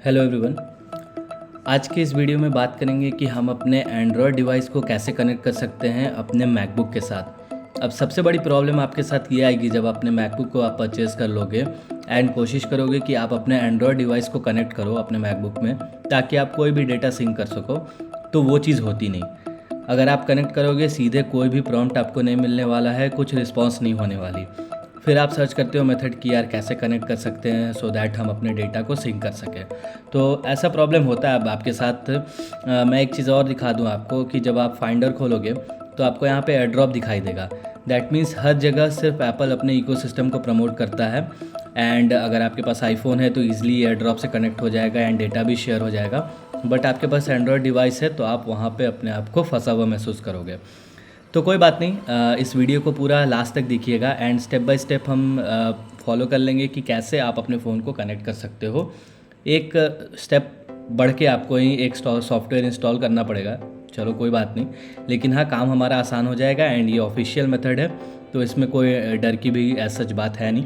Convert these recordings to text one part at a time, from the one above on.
Hello everyone. आज के इस वीडियो में बात करेंगे कि हम अपने एंड्रॉयड डिवाइस को कैसे कनेक्ट कर सकते हैं अपने मैकबुक के साथ। अब सबसे बड़ी प्रॉब्लम आपके साथ ये आएगी जब अपने मैकबुक को आप परचेज़ कर लोगे एंड कोशिश करोगे कि आप अपने एंड्रॉयड डिवाइस को कनेक्ट करो अपने मैकबुक में ताकि आप कोई भी डेटा सिंक कर सको, तो वो चीज़ होती नहीं। अगर आप कनेक्ट करोगे सीधे कोई भी प्रॉम्प्ट आपको नहीं मिलने वाला है, कुछ रिस्पॉन्स नहीं होने वाली। फिर आप सर्च करते हो मेथड कि यार कैसे कनेक्ट कर सकते हैं सो दैट हम अपने डेटा को सिंक कर सकें। तो ऐसा प्रॉब्लम होता है अब आपके साथ। मैं एक चीज़ और दिखा दूं आपको कि जब आप फाइंडर खोलोगे तो आपको यहाँ पे एयर ड्रॉप दिखाई देगा। दैट मीन्स हर जगह सिर्फ एप्पल अपने इकोसिस्टम को प्रमोट करता है एंड अगर आपके पास आईफोन है तो ईजिली एयर ड्रॉप से कनेक्ट हो जाएगा एंड डेटा भी शेयर हो जाएगा। बट आपके पास एंड्रॉयड डिवाइस है तो आप वहाँ पर अपने आप को फंसा हुआ महसूस करोगे। तो कोई बात नहीं, इस वीडियो को पूरा लास्ट तक देखिएगा एंड स्टेप बाय स्टेप हम फॉलो कर लेंगे कि कैसे आप अपने फ़ोन को कनेक्ट कर सकते हो। एक स्टेप बढ़ के आपको ही एक सॉफ्टवेयर इंस्टॉल करना पड़ेगा, चलो कोई बात नहीं, लेकिन हाँ काम हमारा आसान हो जाएगा एंड ये ऑफिशियल मेथड है तो इसमें कोई डर की भी ऐसा सच बात है नहीं।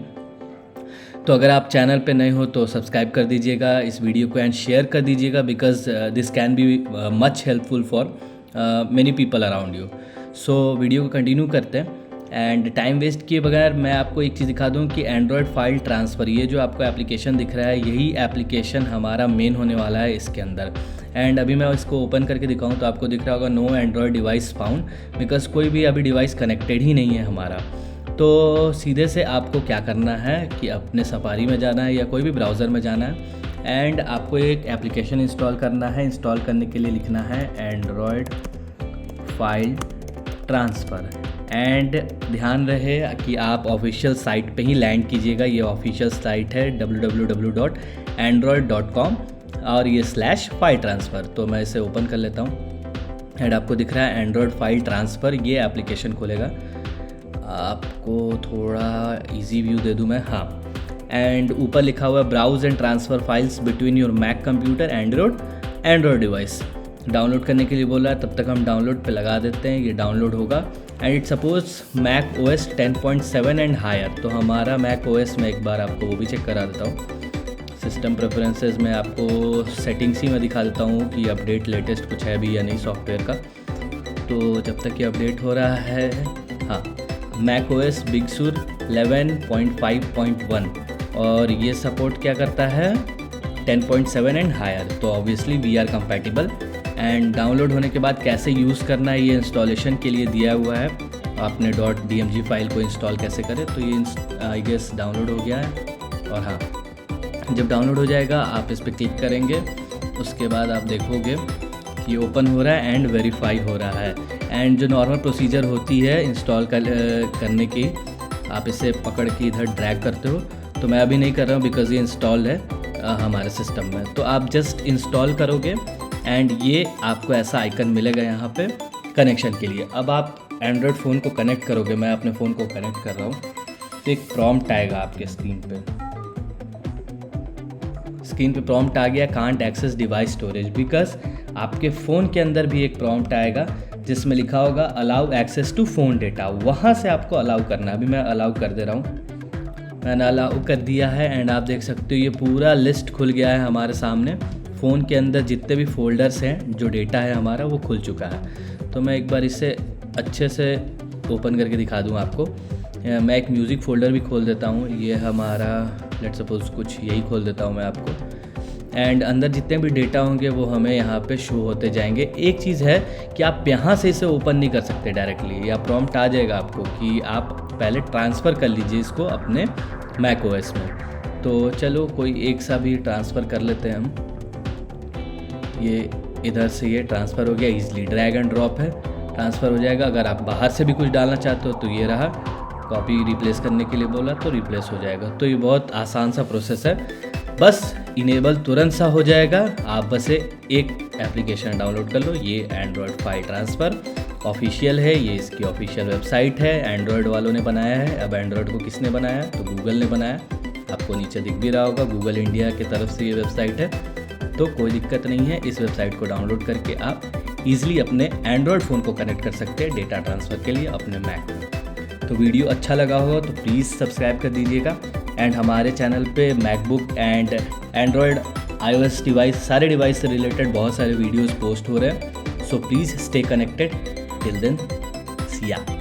तो अगर आप चैनल पे नए हो तो सब्सक्राइब कर दीजिएगा इस वीडियो को एंड शेयर कर दीजिएगा because this can be much helpful for many people around you. So video को कंटिन्यू करते हैं एंड टाइम वेस्ट किए बगैर मैं आपको एक चीज़ दिखा दूं कि एंड्रॉयड फाइल ट्रांसफ़र, ये जो आपको एप्लीकेशन दिख रहा है यही एप्लीकेशन हमारा मेन होने वाला है इसके अंदर। एंड अभी मैं इसको ओपन करके दिखाऊं तो आपको दिख रहा होगा no Android device found, because कोई भी अभी डिवाइस कनेक्टेड ही नहीं है हमारा। तो सीधे से आपको क्या करना है कि अपने सफारी में जाना है या कोई भी ब्राउज़र में जाना है एंड आपको एक एप्लीकेशन इंस्टॉल करना है। इंस्टॉल करने के लिए लिखना है एंड्रॉयड फाइल ट्रांसफ़र एंड ध्यान रहे कि आप ऑफिशियल साइट पे ही लैंड कीजिएगा। ये ऑफिशियल साइट है www.android.com और ये /फाइल ट्रांसफ़र। तो मैं इसे ओपन कर लेता हूँ एंड आपको दिख रहा है एंड्रॉयड फाइल ट्रांसफ़र, ये एप्लीकेशन खोलेगा। आपको थोड़ा इजी व्यू दे दूँ मैं, हाँ। एंड ऊपर लिखा हुआ है browse and transfer files between your Mac computer Android device. Download करने के लिए बोला है, तब तक हम डाउनलोड पे लगा देते हैं, ये डाउनलोड होगा and it supports Mac OS 10.7 and higher. तो हमारा मैक OS में एक बार आपको वो भी चेक करा देता हूँ। सिस्टम प्रेफरेंसेस में आपको सेटिंग्स ही मैं दिखा देता हूँ कि अपडेट लेटेस्ट कुछ है भी या नहीं सॉफ्टवेयर का। तो जब तक ये अपडेट हो रहा है, हाँ, मैक OS बिग सुर 11.5.1 और ये सपोर्ट क्या करता है 10.7 एंड हायर। तो obviously we are compatible and download होने के बाद कैसे यूज़ करना है ये इंस्टॉलेशन के लिए दिया हुआ है। आपने .dmg फाइल को इंस्टॉल कैसे करें, तो ये आई गेस डाउनलोड हो गया है। और हाँ, जब डाउनलोड हो जाएगा आप इस पर क्लिक करेंगे, उसके बाद आप देखोगे कि ये ओपन हो रहा है एंड वेरीफाई हो रहा है। एंड जो नॉर्मल प्रोसीजर होती है इंस्टॉल करने की, आप इसे पकड़ के इधर ड्रैग करते हो। तो मैं अभी नहीं कर रहा हूँ बिकॉज ये इंस्टॉल्ड है हमारे सिस्टम में। तो आप जस्ट इंस्टॉल करोगे एंड ये आपको ऐसा आइकन मिलेगा यहाँ पे कनेक्शन के लिए। अब आप एंड्रॉयड फ़ोन को कनेक्ट करोगे, मैं अपने फ़ोन को कनेक्ट कर रहा हूँ, तो एक प्रॉम्प्ट आएगा आपके स्क्रीन पे प्रॉम्प्ट आ गया can't access device storage, because आपके फ़ोन के अंदर भी एक प्रॉम्प्ट आएगा जिसमें लिखा होगा allow access to phone data. वहाँ से आपको अलाउ करना है। अभी मैं अलाउ कर दे रहा हूँ, मैंने अलाउ कर दिया है एंड आप देख सकते हो ये पूरा लिस्ट खुल गया है हमारे सामने। फ़ोन के अंदर जितने भी फोल्डर्स हैं, जो डेटा है हमारा वो खुल चुका है। तो मैं एक बार इसे अच्छे से ओपन करके दिखा दूँ आपको। मैं एक म्यूज़िक फ़ोल्डर भी खोल देता हूँ, ये हमारा लेट सपोज कुछ यही खोल देता हूँ मैं आपको। एंड अंदर जितने भी डेटा होंगे वो हमें यहाँ पे शो होते जाएंगे। एक चीज़ है कि आप यहाँ से इसे ओपन नहीं कर सकते डायरेक्टली, या प्रॉम्प्ट आ जाएगा आपको कि आप पहले ट्रांसफ़र कर लीजिए इसको अपने मैक OS में। तो चलो कोई एक सा भी ट्रांसफ़र कर लेते हैं हम। ये इधर से ये ट्रांसफ़र हो गया, ईजिली ड्रैग एंड ड्रॉप है, ट्रांसफ़र हो जाएगा। अगर आप बाहर से भी कुछ डालना चाहते हो तो ये रहा, कॉपी रिप्लेस करने के लिए बोला तो रिप्लेस हो जाएगा। तो ये बहुत आसान सा प्रोसेस है, बस इनेबल तुरंत सा हो जाएगा। आप बस एक एप्लीकेशन डाउनलोड कर लो, ये एंड्रॉयड फाइल ट्रांसफ़र ऑफिशियल है, ये इसकी ऑफिशियल वेबसाइट है, एंड्रॉयड वालों ने बनाया है। अब एंड्रॉयड को किसने बनाया, तो गूगल ने बनाया। आपको नीचे दिख भी रहा होगा गूगल इंडिया की तरफ से ये वेबसाइट है। तो कोई दिक्कत नहीं है, इस वेबसाइट को डाउनलोड करके आप ईजिली अपने एंड्रॉयड फ़ोन को कनेक्ट कर सकते हैं डेटा ट्रांसफ़र के लिए अपने मैक में। तो वीडियो अच्छा लगा होगा तो प्लीज़ सब्सक्राइब कर दीजिएगा एंड हमारे चैनल पे MacBook and Android iOS device, सारे डिवाइस से रिलेटेड बहुत सारे वीडियोस पोस्ट हो रहे हैं। So please stay connected. Till then, see या।